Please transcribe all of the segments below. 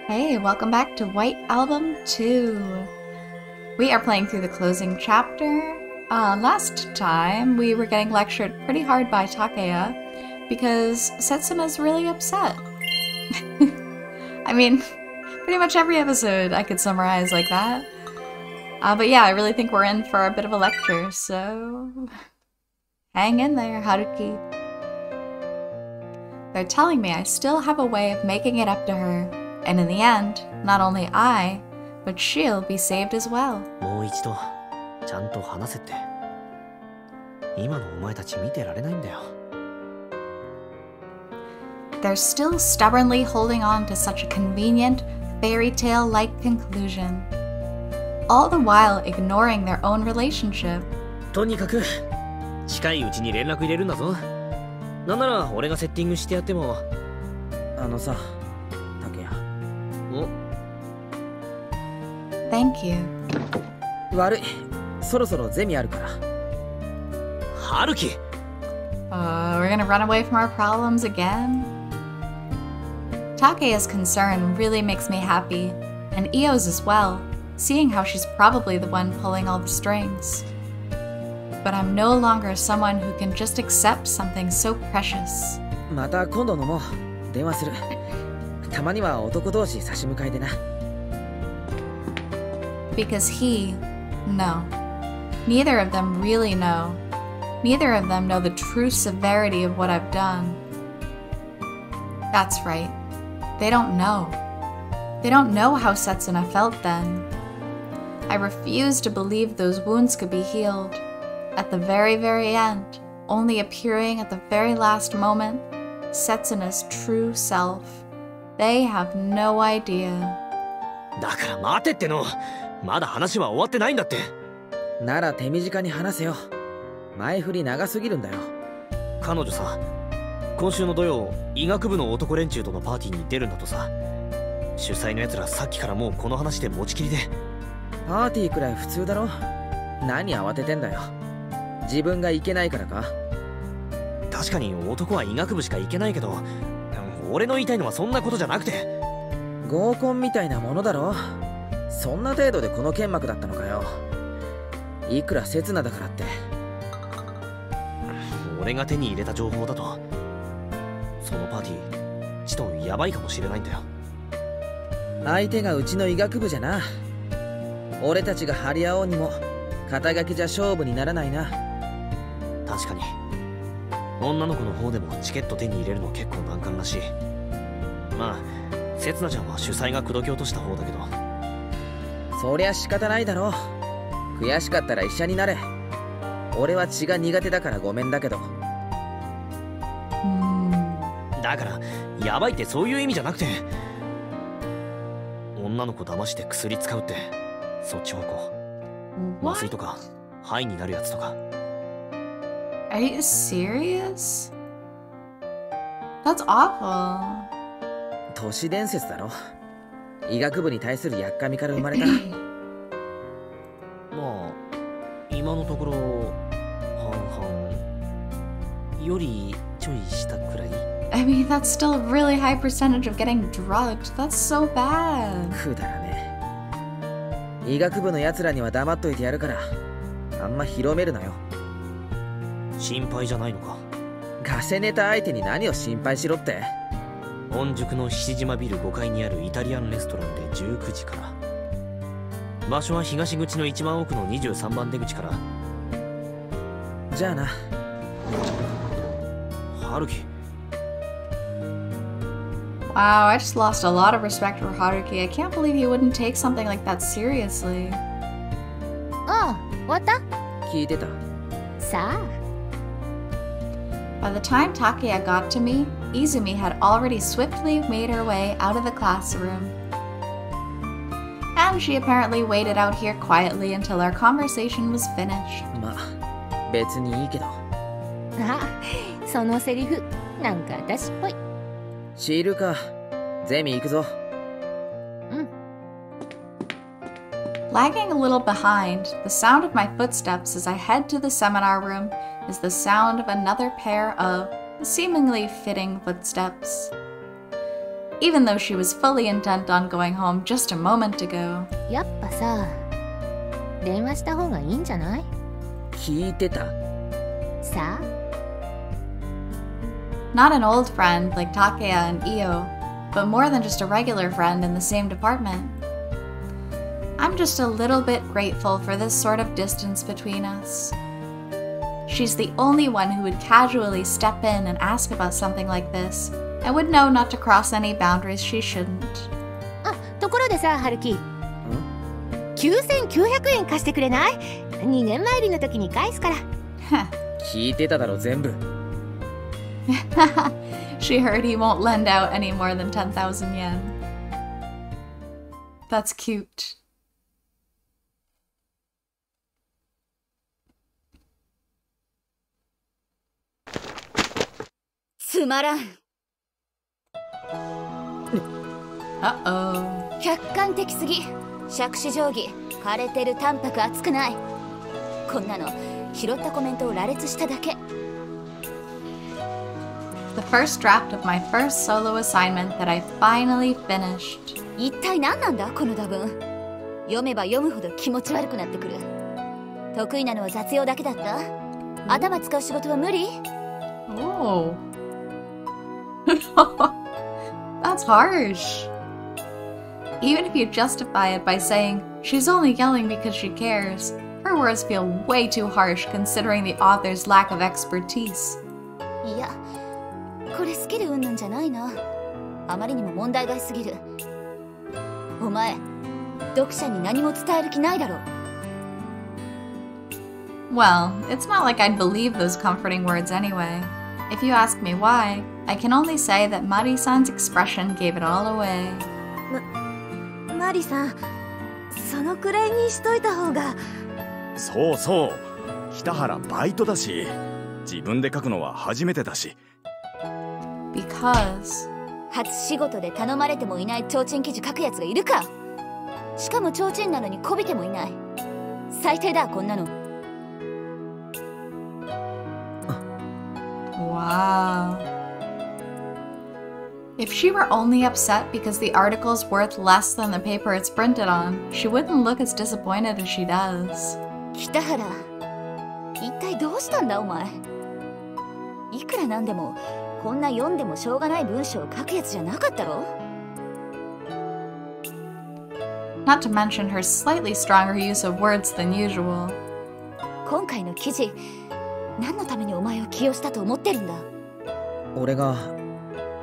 Hey, welcome back to White Album 2. We are playing through the closing chapter. Last time, we were getting lectured pretty hard by Takeya because Setsuna's really upset. I mean, pretty much every episode I could summarize like that. But yeah, I really think we're in for a bit of a lecture, so hang in there, Haruki. They're telling me I still have a way of making it up to her. And in the end, not only I, but she'll be saved as well. They're still stubbornly holding on to such a convenient, fairy tale-like conclusion, all the while ignoring their own relationship. Thank you. Haruki! We're gonna run away from our problems again? Takeya's concern really makes me happy, and Io's as well, seeing how she's probably the one pulling all the strings. But I'm no longer someone who can just accept something so precious. Because no. Neither of them really know. Neither of them know the true severity of what I've done. That's right. They don't know. They don't know how Setsuna felt then. I refuse to believe those wounds could be healed. At the very, very end, only appearing at the very last moment, Setsuna's true self. They have no idea. Are you serious? That's awful. I mean, that's still a really high percentage of getting drugged. That's so bad. Wow, I just lost a lot of respect for Haruki. I can't believe he wouldn't take something like that seriously. By the time Takeya got to me, Izumi had already swiftly made her way out of the classroom. And she apparently waited out here quietly until our conversation was finished. Lagging a little behind, the sound of my footsteps as I head to the seminar room is the sound of another pair of seemingly fitting footsteps. even though she was fully intent on going home just a moment ago. やっぱさ、電話した方がいいんじゃない？聞いてた？さあ？ Not an old friend like Takeya and Io, but more than just a regular friend in the same department. I'm just a little bit grateful for this sort of distance between us. She's the only one who would casually step in and ask about something like this, and would know not to cross any boundaries she shouldn't. あ、ところでさ、春樹。9900円貸してくれない？ 2 年前りの時に返すから。聞いてただろ、全部。She heard he won't lend out any more than 10,000 yen. That's cute. Uh-oh. 客観的すぎ。杓子定規、枯れてる、淡白、熱くない。こんなの拾ったコメントを羅列しただけ。The first draft of my first solo assignment that I finally finished. 一体何なんだこの打文。読めば読むほど気持ち悪くなってくる。得意なのは雑用だけだった？頭使う仕事は無理？ Oh. That's harsh. Even if you justify it by saying she's only yelling because she cares, her words feel way too harsh considering the author's lack of expertise. いや、これスキル云々じゃないな。あまりにも問題外すぎる。お前、読者に何も伝える気ないだろ。Well, it's not like I'd believe those comforting words anyway. If you ask me why, I can only say that Mari-san's expression gave it all away. マリさん、そのくらいにしといた方が。そうそう。北原バイトだし、自分で書くのは初めてだし。Because 初仕事で頼まれてもいない提灯記事書くやつがいるか。しかも提灯なのにこびてもいない。最低だこんなの。Wow. If she were only upset because the article's worth less than the paper it's printed on, she wouldn't look as disappointed as she does. 北原、一体どうしたんだお前。いくらなんでもこんな読んでもしょうがない文章を書くやつじゃなかったろ。 Not to mention her slightly stronger use of words than usual. 今回の記事、何のためにお前を起用したと思ってるんだ。俺が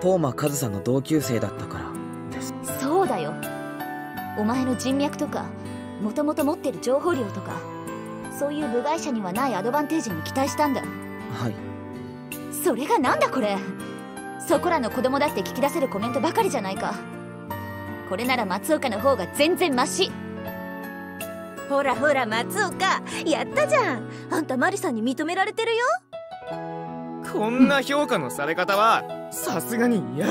トーマカズさんの同級生だったからです。そうだよ。お前の人脈とか、もともと持ってる情報量とか、そういう部外者にはないアドバンテージに期待したんだ。はい。それがなんだこれ。そこらの子供だって聞き出せるコメントばかりじゃないか。これなら松岡の方が全然マシ。ほらほら松岡、やったじゃん。あんたマリさんに認められてるよ。こんな評価のされ方はさすがに嫌。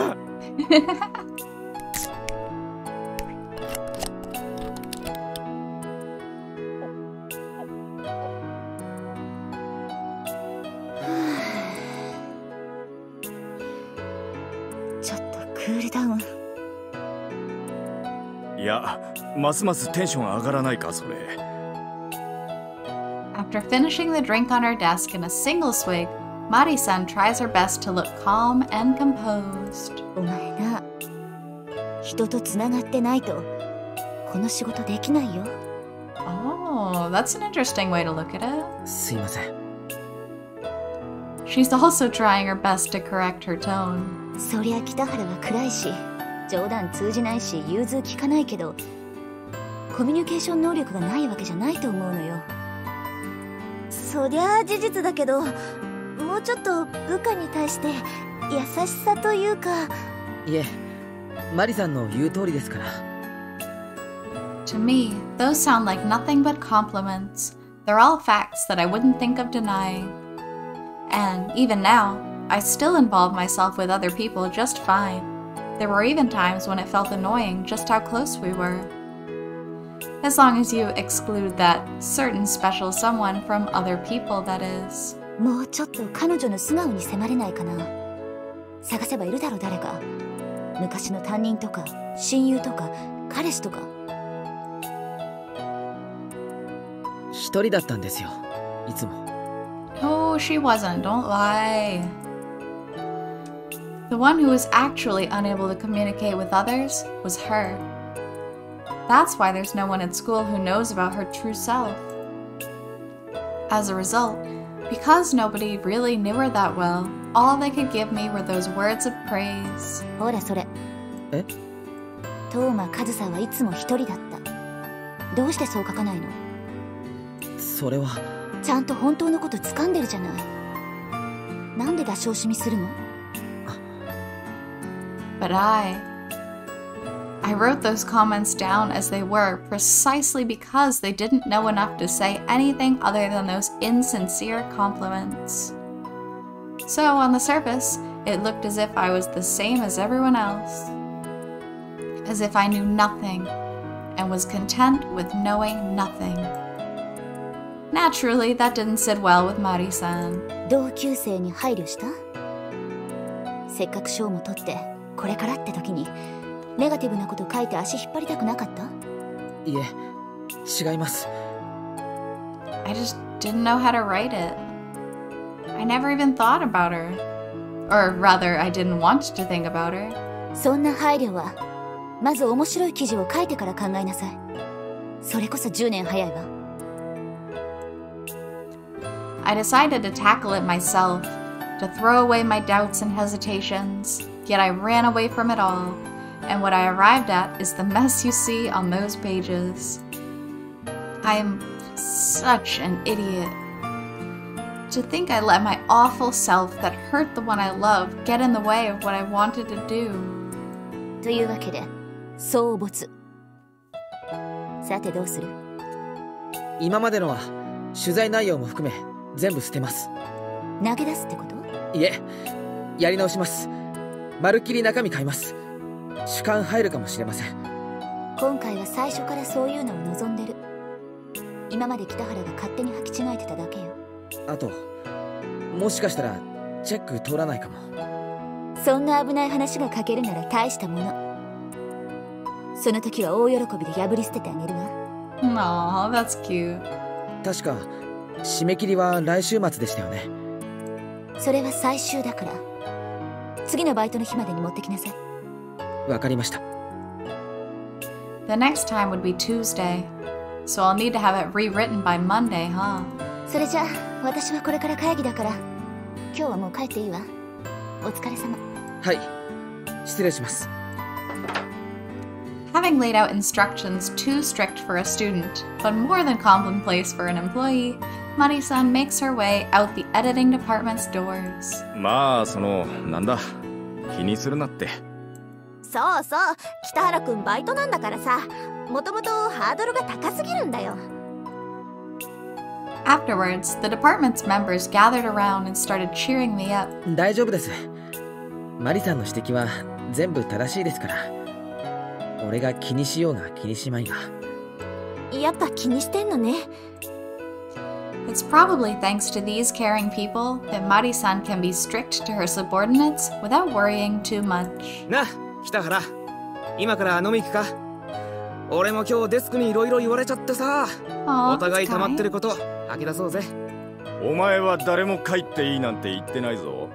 ちょっとクールダウン。いや、ますますテンション上がらないかそれ。After finishing the drink on her desk in a single swig, Mari-san tries her best to look calm and composed. お前な、人とつながってないとこの仕事できないよ。Oh, that's an interesting way to look at it. すいません。She's also trying her best to correct her tone. そりゃ北原は暗いし、冗談通じないし、融通きかないけど、コミュニケーション能力がないわけじゃないと思うのよ。そりゃ事実だけど、もうちょっと部下に対して優しさというか。いえ、マリさんの言う通りですから。To me, those sound like nothing but compliments. They're all facts that I wouldn't think of denying. And even now, I still involve myself with other people just fine. There were even times when it felt annoying just how close we were. As long as you exclude that certain special someone from other people, that is. もうちょっと彼女の素顔に迫れないかな。探せばいるだろ誰か。昔の担任とか親友とか彼氏とか。一人だったんですよ、いつも。Oh, she wasn't. Don't lie. The one who was actually unable to communicate with others was her. That's why there's no one at school who knows about her true self. As a result, because nobody really knew her that well, all they could give me were those words of praise. ほらそれ。え？トーマカズサはいつも一人だった。どうしてそう書かないの？それは。ちゃんと本当のこと掴んでるじゃない。なんで出し惜しみするの？ But I wrote those comments down as they were precisely because they didn't know enough to say anything other than those insincere compliments. So on the surface, it looked as if I was the same as everyone else. As if I knew nothing and was content with knowing nothing. Naturally, that didn't sit well with Mari-san. 同級生に配慮した？せっかく賞も取ってこれからって時にネガティブなこと書いて足引っ張りたくなかった？いえ、違います。I just didn't know how to write it. I never even thought about her. Or rather, I didn't want to think about her. そんな配慮はまず面白い記事を書いてから考えなさい。それこそ10年早いわ。I decided to tackle it myself, to throw away my doubts and hesitations, yet I ran away from it all, and what I arrived at is the mess you see on those pages. I am such an idiot. To think I let my awful self that hurt the one I love get in the way of what I wanted to do. というわけで、そう没。さてどうする？今までのは取材内容も含め全部捨てます。投げ出すってこと？いえ、やり直します。まるっきり中身変えます。主観入るかもしれません。今回は最初からそういうのを望んでる。今まで北原が勝手に履き違えてただけよ。あと、もしかしたらチェック通らないかも。そんな危ない話が書けるなら大したもの。その時は大喜びで破り捨ててあげるわ。Aw, that's cute. 確か締め切りは来週末でしたよね。それは最終だから。次のバイトの日までに持ってきなさい。わかりました。The next time would be Tuesday, so I'll need to have it rewritten by Monday, huh? それじゃあ私はこれから会議だから今日はもう帰っていいわ。お疲れ様。はい、失礼します。Having laid out instructions too strict for a student, but more than commonplace for an employee, Mari-san makes her way out the editing department's doors. まあなんだ、気にするなって。そうそう、北原くんバイトなんだからさ、もともとハードルが高すぎるんだよ。Afterwards, the department's members gathered around and started cheering me up. 大丈夫です。マリさんの指摘は全部正しいですから。俺が気にしようが気にしまいが。やっぱ気にしてんのね。It's probably thanks to these caring people that Mari-san can be strict to her subordinates without worrying too much. な、北原、今から飲み行くか？俺も今日デスクにいろいろ言われちゃってさ、お互い溜まってること吐き出そうぜ。お前は誰も帰っていいなんて言ってないぞ。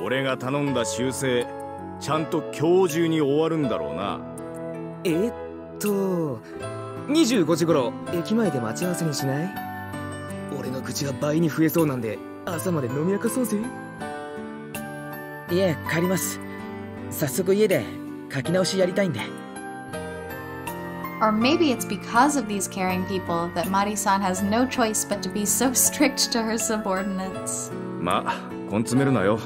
俺が頼んだ修正、ちゃんと今日中に終わるんだろうな。25時頃駅前で待ち合わせにしない？俺の口が倍に増えそうなんで朝まで飲み明かそうぜ。いえ、帰ります。早速家で書き直しやりたいんで。Or maybe it's because of these caring people that Mari-san has no choice but to be so strict to her subordinates. まあ、根詰めるなよ。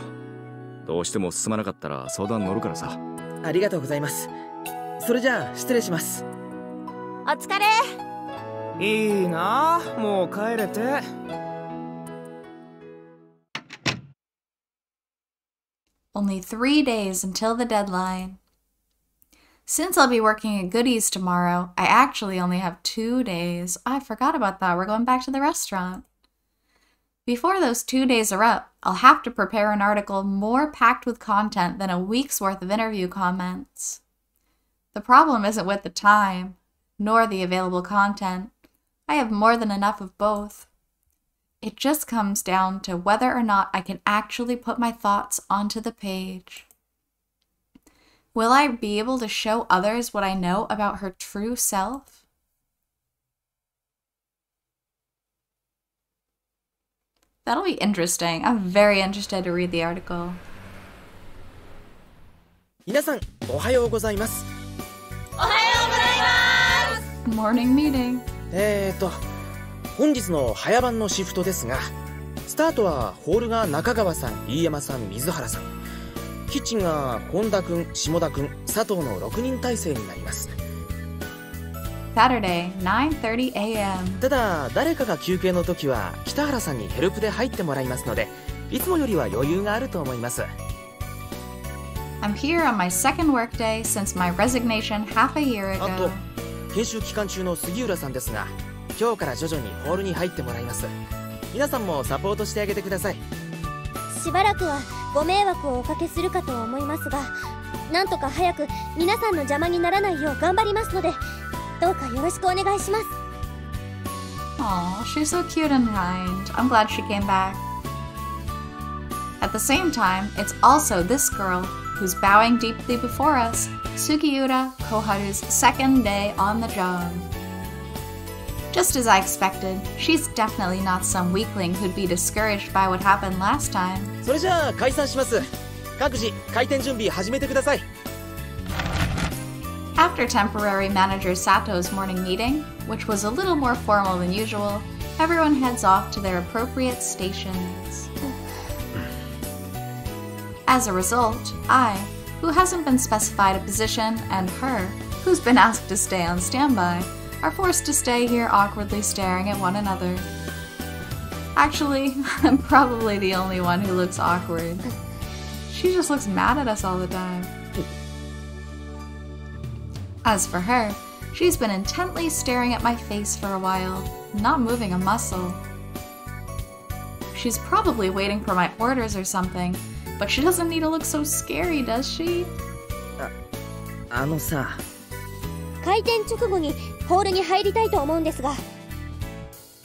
どうしても進まなかったら相談乗るからさ。ありがとうございます。それじゃあ失礼します。お疲れ。いいな、もう帰れて。Only 3 days until the deadline. Since I'll be working at Goodies tomorrow, I actually only have 2 days. I forgot about that. We're going back to the restaurant. Before those 2 days are up, I'll have to prepare an article more packed with content than a week's worth of interview comments. The problem isn't with the time, nor the available content. I have more than enough of both. It just comes down to whether or not I can actually put my thoughts onto the page. Will I be able to show others what I know about her true self? That'll be interesting. I'm very interested to read the article. 皆さん、おはようございます。おはようございます。 Morning meeting. 本日の早番のシフトですが、スタートはホールが中川さん、飯山さん、水原さん、キッチンが本田くん、下田くん、佐藤の6人体制になります。Saturday, 9:30 a.m. ただ、誰かが休憩の時は北原さんにヘルプで入ってもらいますので、いつもよりは余裕があると思います。I'm here on my second workday since my resignation half a year あと ago. 研修期間中の杉浦さんですが、今日から徐々にホールに入ってもらいます。皆さんもサポートしてあげてください。しばらくはご迷惑をおかけするかと思いますが、なんとか早く皆さんの邪魔にならないよう頑張りますので、どうかよろしくお願いします。 Aw, she's so cute and kind. I'm glad she came back. At the same time, it's also this girl who's bowing deeply before us, Sugiura Koharu's second day on the job. Just as I expected, she's definitely not some weakling who'd be discouraged by what happened last time. それじゃあ解散します。各自開店準備始めてください。After temporary manager Sato's morning meeting, which was a little more formal than usual, everyone heads off to their appropriate stations. As a result, I, who hasn't been specified a position, and her, who's been asked to stay on standby, are forced to stay here awkwardly staring at one another. Actually, I'm probably the only one who looks awkward. She just looks mad at us all the time. As for her, she's been intently staring at my face for a while, not moving a muscle. She's probably waiting for my orders or something, but she doesn't need to look so scary, does she? あのさ、開店直後にホールに入りたいと思うんですが。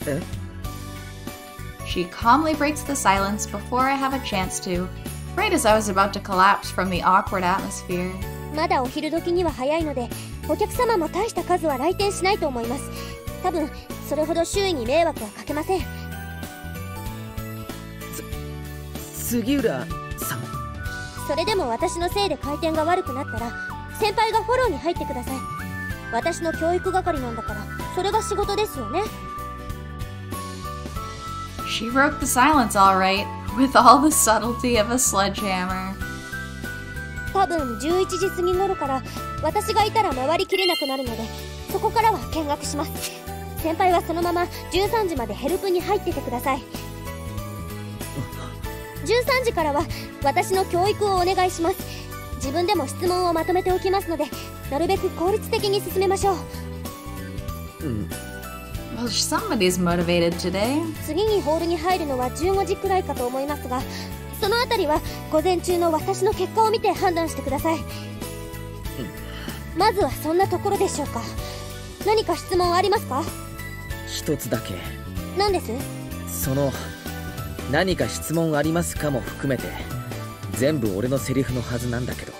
え？ She calmly breaks the silence before I have a chance to, right as I was about to collapse from the awkward atmosphere. まだお昼時には早いので、お客様も大した数は来店しないと思います。多分それほど周囲に迷惑はかけません。杉浦さん。それでも私のせいで回転が悪くなったら、先輩がフォローに入ってください。私の教育係なんだから、それが仕事ですよね。She broke the silence all right, with all the subtlety of a sledgehammer. 多分11時過ぎ頃から私がいたら回りきれなくなるので、そこからは見学します。先輩はそのまま13時までヘルプに入っててください。13時からは私の教育をお願いします。自分でも質問をまとめておきますので、なるべく効率的に進めましょう。Well, somebody's motivated today. 次にホールに入るのは15時くらいかと思いますが、そのあたりは午前中の私の結果を見て判断してください。まずはそんなところでしょうか。何か質問ありますか？一つだけ。何です？その何か質問ありますかも含めて全部俺のセリフのはずなんだけど。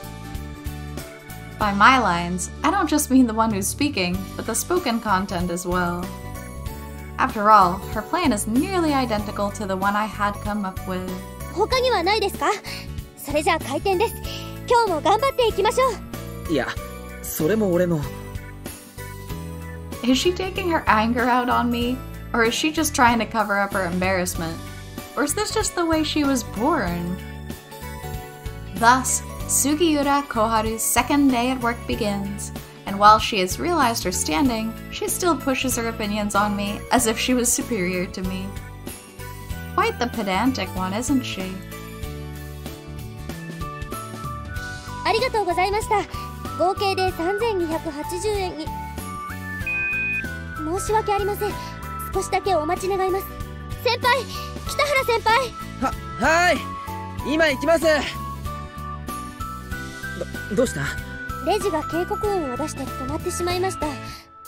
By my lines, I don't just mean the one who's speaking, but the spoken content as well. After all, her plan is nearly identical to the one I had come up with. 他にはないですか？それじゃあ開店です。今日も頑張っていきましょう。いや、それも俺の。 Is she taking her anger out on me? Or is she just trying to cover up her embarrassment? Or is this just the way she was born? Thus, Sugiura Koharu's second day at work begins, and while she has realized her standing, she still pushes her opinions on me as if she was superior to me. Quite the pedantic one, isn't she? ありがとうございました。合計で3280円に。申し訳ありません。少しだけお待ち願います。先輩、北北原先輩。はい、今行きます。どうした？レジが警告音を出して止まってしまいました。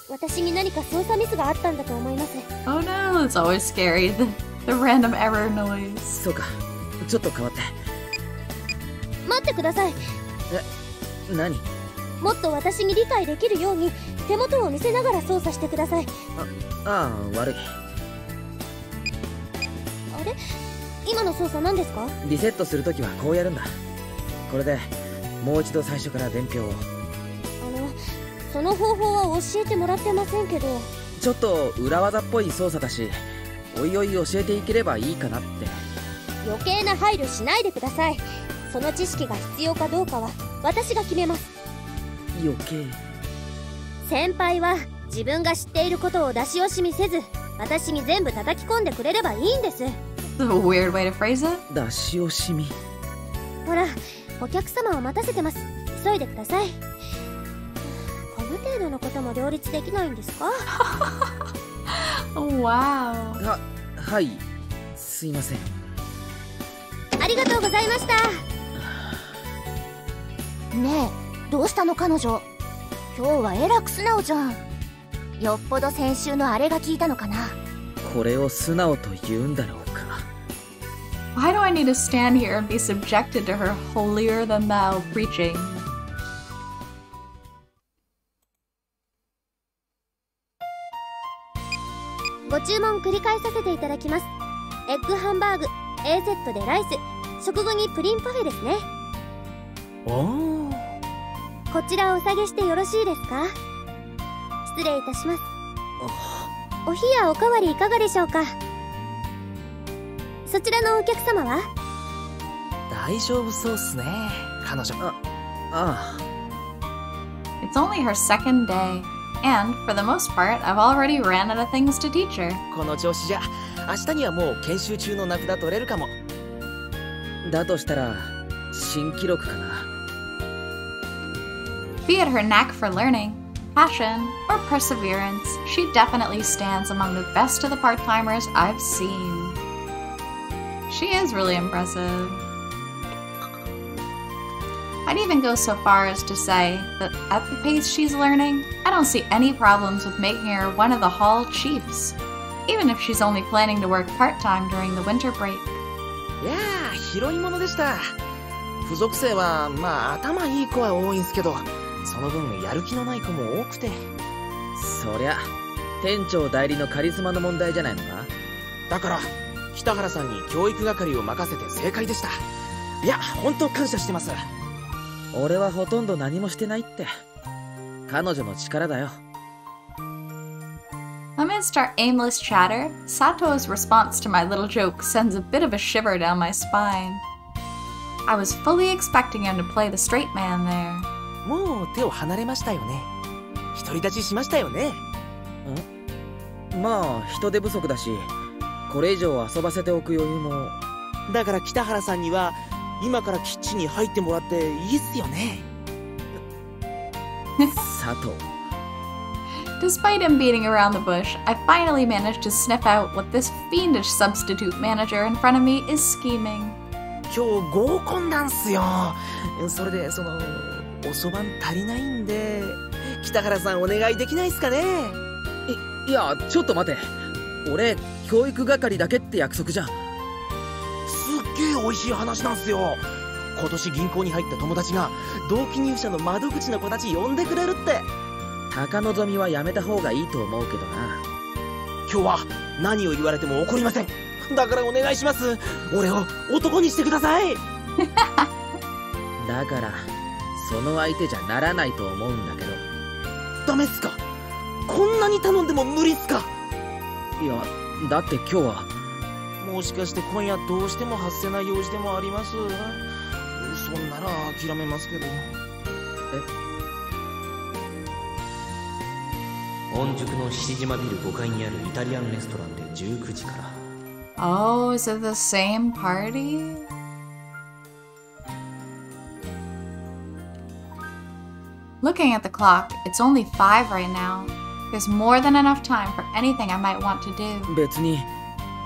私に何か操作ミスがあったんだと思います。Oh no, it's always scary. The random error noise. そうか、ちょっと変わって。待ってください。何？もっと私に理解できるように手元を見せながら操作してください。ああ、悪い。あれ？今の操作何ですか？リセットするときはこうやるんだ。これでもう一度最初から伝票を。その方法は教えてもらってませんけど。ちょっと裏技っぽい操作だし、おいおい教えていければいいかなって。余計な配慮しないでください。その知識が必要かどうかは私が決めます。余計？先輩は自分が知っていることを出し惜しみせず、私に全部叩き込んでくれればいいんです。 That's a weird way to phrase it. 出し惜しみ。ほら、お客様を待たせてます。急いでください。この程度のことも両立できないんですか？Wow. はい、すいません。ありがとうございました。ねえ、どうしたの彼女。今日はえらく素直じゃん。よっぽど先週のあれが効いたのかな。これを素直と言うんだろうか。Why do I need to stand here and be subjected to her holier than thou preaching? ご注文繰り返させていただきます。エッグハンバーグ AZ でライス、食後にプリンパフェですね。おー。こちらお下げしてよろしいですか？失礼いたします。お冷やおかわりいかがでしょうか？そちらのお客様は？大丈夫そうっすね、彼女。ああ。It's only her second day, and for the most part, I've already ran out of things to teach her. この調子じゃ明日にはもう研修中の名札取れるかも。だとしたら新記録かな。Be it her knack for learning, passion, or perseverance, she definitely stands among the best of the part-timers I've seen. She is really impressive. I'd even go so far as to say that at the pace she's learning, I don't see any problems with making her one of the hall chiefs, even if she's only planning to work part-time during the winter break. いやー、拾い物でした。付属生はまあ頭いい子は多いんすけど、その分やる気のない子も多くて。そりゃ店長代理のカリスマの問題じゃないのか。だから北原さんに教育係を任せて正解でした。いや、本当感謝してます。俺はほとんど何もしてないって。彼女の力だよ。Amidst our aimless chatter, Sato's response to my little joke sends a bit of a shiver down my spine. I was fully expecting him to play the straight man there. もう手を離れましたよね。独り立ちしましたよね。まあ人手不足だし、これ以上遊ばせておく余裕も。だから北原さんには今からキッチンに入ってもらっていいっすよね。佐藤。Despite him beating around the bush, I finally managed to sniff out what this fiendish substitute manager in front of me is scheming. 今日合コンなんすよ。それでおそばん足りないんで、北原さんお願いできないっすかね。いや、ちょっと待て。俺教育係だけって約束じゃん。すっげえ美味しい話なんすよ。今年銀行に入った友達が同期入社の窓口の子たち呼んでくれるって。高望みはやめた方がいいと思うけどな。今日は何を言われても怒りません。だからお願いします。俺を男にしてください。だからその相手じゃならないと思うんだけど。ダメっすか？こんなに頼んでも無理っすか？いや、だって今日は。もしかして今夜どうしても発せない用事でもあります？そんなら諦めますけど。御宿の七島ビル5階にあるイタリアンレストランで19時から。Oh, is it the same party? Looking at the clock, it's only 5 right now. There's more than enough time for anything I might want to do. 別に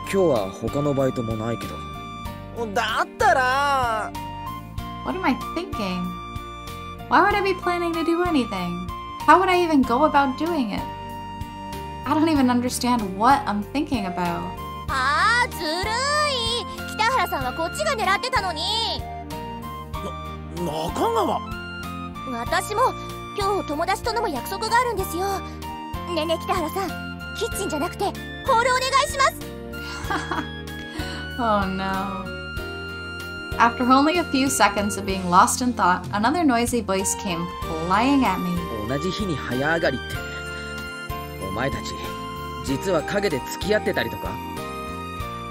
今日は他のバイトもないけど。だったら What am I thinking? Why would I be planning to do anything? How would I even go about doing it? I don't even understand what I'm thinking about. あーずるい。北原さんはこっちが狙ってたのに。中川。私も今日友達と飲む約束があるんですよ。ねえねえ北原さん、キッチンじゃなくてホールお願いします。Oh no. After only a few seconds of being lost in thought, another noisy voice came flying at me. 同じ日に早上がりって。お前たち、実は陰で付き合ってたりとか？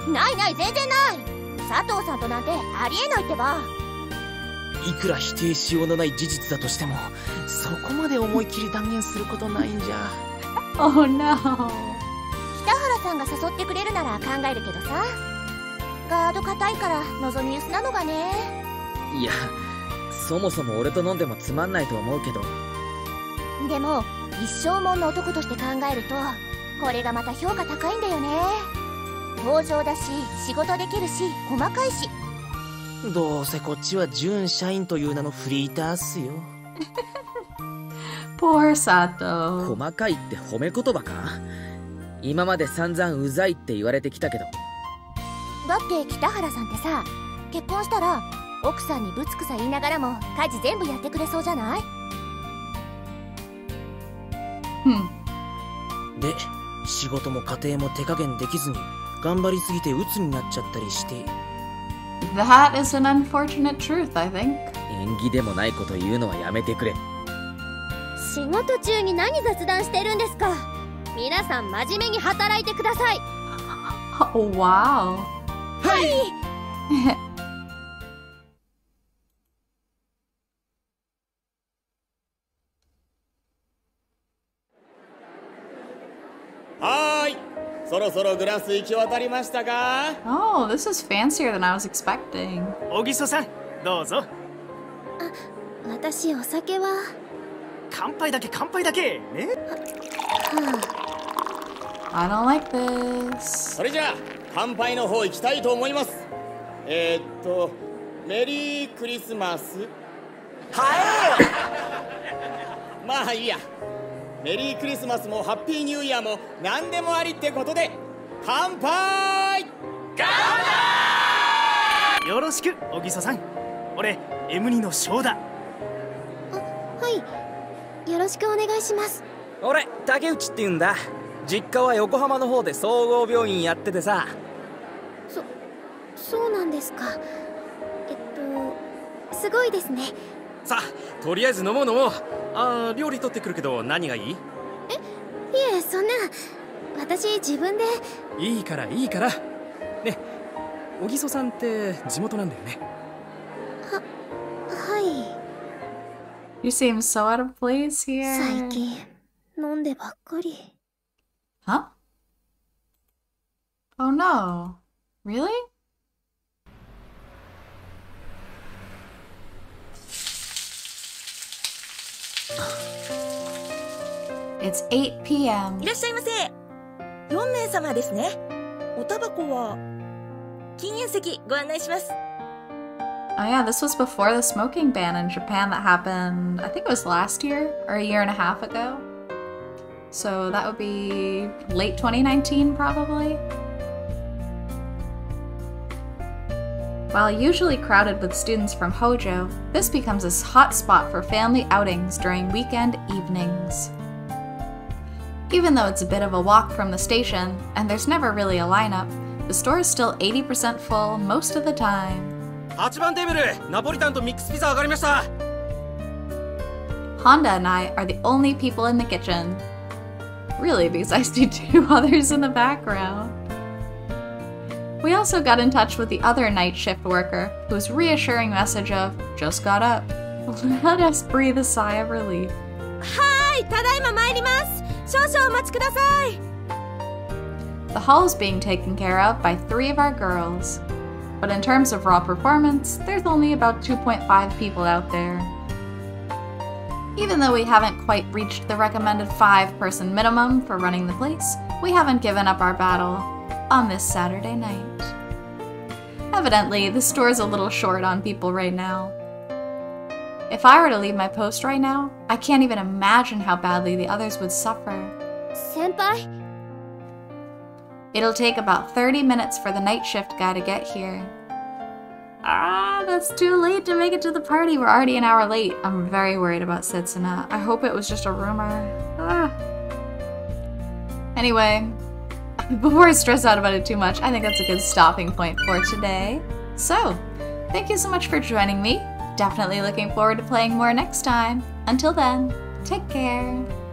ないない、全然ない。佐藤さんとなんてありえないってば。いくら否定しようのない事実だとしても、そこまで思い切り断言することないんじゃ。Oh no. 北原さんが誘ってくれるなら考えるけどさ、ガード硬いから望み薄なのがね。いや、そもそも俺と飲んでもつまんないと思うけど。でも一生もんの男として考えるとこれがまた評価高いんだよね。登場だし、仕事できるし、細かいし。どうせこっちは準社員という名のフリーターっすよ。Poor Sato. 細かいって褒め言葉か？今まで散々うざいって言われてきたけど。だって北原さんってさ、結婚したら奥さんにぶつくさ言いながらも家事全部やってくれそうじゃない？で、仕事も家庭も手加減できずに頑張りすぎて鬱になっちゃったりして。That is an unfortunate truth, I think. 縁起でもないこと言うのはやめてくれ。仕事中に何雑談してるんですか？皆さん真面目に働いてください。Oh, wow. はい。はーい、そろそろグラス行き渡りましたか？ Oh, this is fancier than I was expecting. 小木曽さん、どうぞ。私お酒は。乾杯だけ乾杯だけね。I don't like this. それじゃあ乾杯の方行きたいと思います。メリークリスマス。はえまあいいや。メリークリスマスもハッピーニューイヤーも何でもありってことで乾杯！乾杯！よろしく小木曽さん。俺 M2 の翔だ。はい、よろしくお願いします。俺竹内って言うんだ。実家は横浜の方で総合病院やっててさ。そうなんですか。すごいですね。さあ、とりあえず飲もう。料理取ってくるけど何がいい？いえ、そんな。私自分で。いいからね、小木曽さんって地元なんだよね。はい。You seem so out of place here. 最近飲んでばっかり。Huh? Oh no. Really? It's 8 p.m. いらっしゃいませ。4名様ですね。おタバコは禁煙席ご案内します。 Oh yeah, this was before the smoking ban in Japan that happened, I think it was last year or a year and a half ago. So that would be late 2019 probably. While usually crowded with students from Hojo, this becomes a hot spot for family outings during weekend evenings. Even though it's a bit of a walk from the station, and there's never really a lineup, the store is still 80% full most of the time. 8番テーブル、ナポリタンとミックスピザ上がりました。Honda and I are the only people in the kitchen. Really, because I see 2 others in the background. We also got in touch with the other night shift worker, whose reassuring message of, just got up, let us breathe a sigh of relief. はい、ただいま参ります。少々お待ちください。The hall is being taken care of by 3 of our girls. But in terms of raw performance, there's only about 2.5 people out there. Even though we haven't quite reached the recommended 5-person minimum for running the place, we haven't given up our battle. on this Saturday night. Evidently, the store's a little short on people right now. If I were to leave my post right now, I can't even imagine how badly the others would suffer. Senpai? It'll take about 30 minutes for the night shift guy to get here. Ah, that's too late to make it to the party. We're already an hour late. I'm very worried about Setsuna. I hope it was just a rumor. Ah. Anyway, before I stress out about it too much, I think that's a good stopping point for today. So, thank you so much for joining me. Definitely looking forward to playing more next time. Until then, take care.